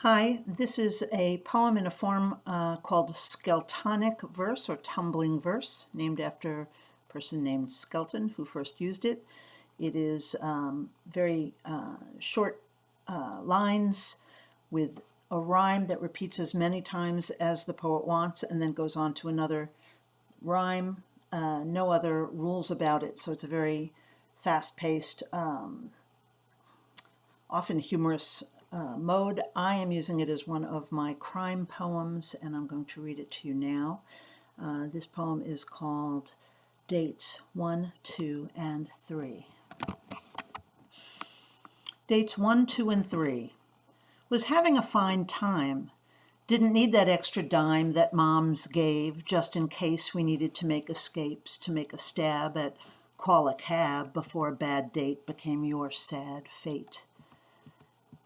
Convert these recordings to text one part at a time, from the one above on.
Hi, this is a poem in a form called Skeltonic Verse or Tumbling Verse, named after a person named Skelton who first used it. It is very short lines with a rhyme that repeats as many times as the poet wants and then goes on to another rhyme. No other rules about it, so it's a very fast-paced, often humorous mode. I am using it as one of my crime poems, and I'm going to read it to you now. This poem is called Dates 1, 2, and 3. Dates 1, 2, and 3. Was having a fine time. Didn't need that extra dime that moms gave just in case we needed to make escapes, to make a stab at call a cab before a bad date became your sad fate.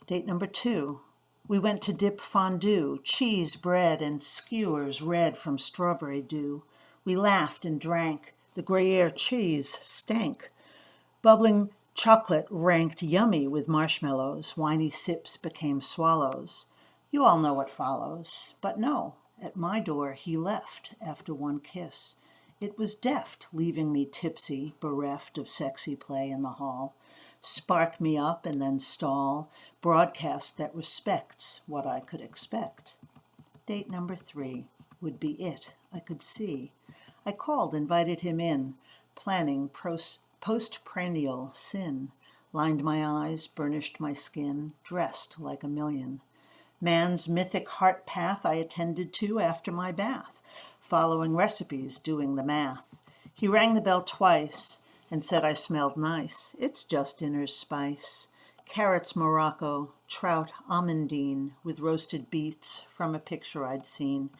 Date number 2. We went to dip fondue, cheese, bread, and skewers red from strawberry dew. We laughed and drank. The Gruyere cheese stank. Bubbling chocolate ranked yummy with marshmallows. Whiny sips became swallows. You all know what follows. But no, at my door he left after one kiss. It was deft, leaving me tipsy, bereft of sexy play in the hall. Spark me up and then stall, broadcast that respects what I could expect. Date number 3 would be it, I could see. I called, invited him in, planning postprandial sin. Lined my eyes, burnished my skin, dressed like a million. Man's mythic heart path I attended to after my bath, following recipes, doing the math. He rang the bell twice and said I smelled nice. It's just dinner's spice. Carrots Morocco, trout amandine, with roasted beets from a picture I'd seen.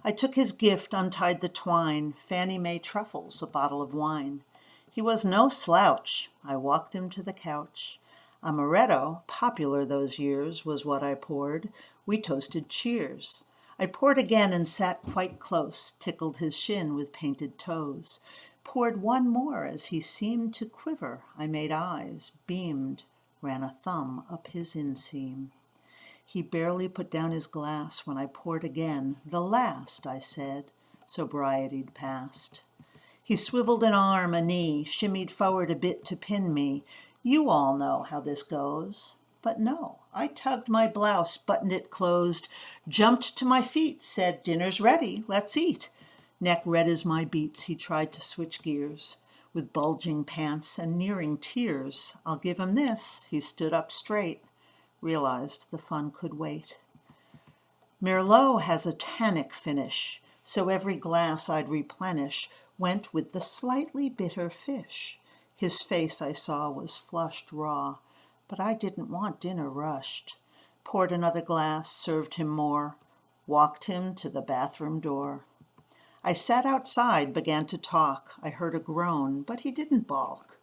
I took his gift, untied the twine, Fannie Mae truffles, a bottle of wine. He was no slouch. I walked him to the couch. Amaretto, popular those years, was what I poured. We toasted cheers. I poured again and sat quite close, tickled his shin with painted toes. Poured one more as he seemed to quiver. I made eyes, beamed, ran a thumb up his inseam. He barely put down his glass when I poured again. The last, I said, sobriety'd passed. He swiveled an arm, a knee, shimmied forward a bit to pin me. You all know how this goes. But no, I tugged my blouse, buttoned it closed, jumped to my feet, said, dinner's ready, let's eat. Neck red as my beets, he tried to switch gears. With bulging pants and nearing tears, I'll give him this. He stood up straight, realized the fun could wait. Merlot has a tannic finish, so every glass I'd replenish went with the slightly bitter fish. His face, I saw, was flushed raw, but I didn't want dinner rushed. Poured another glass, served him more, walked him to the bathroom door. I sat outside, began to talk. I heard a groan, but he didn't balk.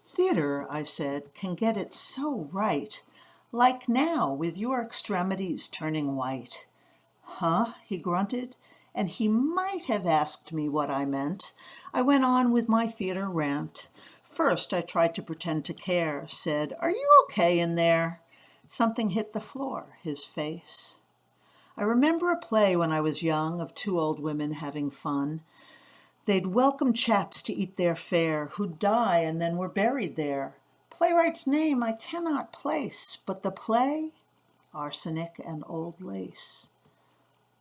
Theater, I said, can get it so right, like now with your extremities turning white. Huh, he grunted, and he might have asked me what I meant. I went on with my theater rant. First, I tried to pretend to care, said, are you okay in there? Something hit the floor, his face. I remember a play when I was young of two old women having fun. They'd welcome chaps to eat their fare, who'd die and then were buried there. Playwright's name I cannot place, but the play? Arsenic and Old Lace.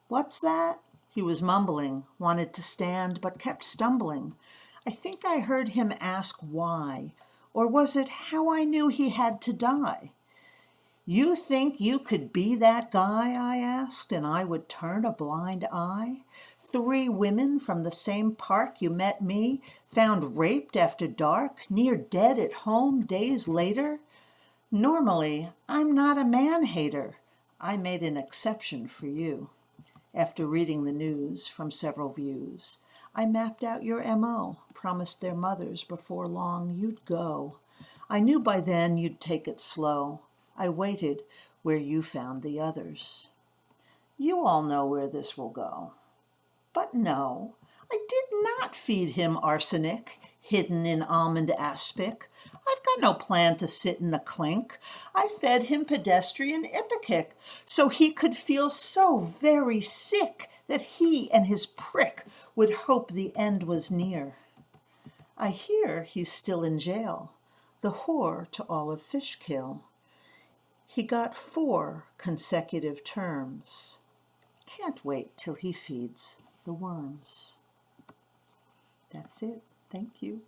What's that? He was mumbling, wanted to stand, but kept stumbling. I think I heard him ask why, or was it how I knew he had to die? You think you could be that guy, I asked, and I would turn a blind eye? 3 women from the same park you met me, found raped after dark, near dead at home days later? Normally, I'm not a man-hater. I made an exception for you. After reading the news from several views, I mapped out your M.O., promised their mothers before long you'd go. I knew by then you'd take it slow. I waited where you found the others. You all know where this will go. But no, I did not feed him arsenic. hidden in almond aspic. I've got no plan to sit in the clink. I fed him pedestrian ipecac, so he could feel so very sick that he and his prick would hope the end was near. I hear he's still in jail, the whore to Olive Fishkill. He got 4 consecutive terms. Can't wait till he feeds the worms. That's it. Thank you.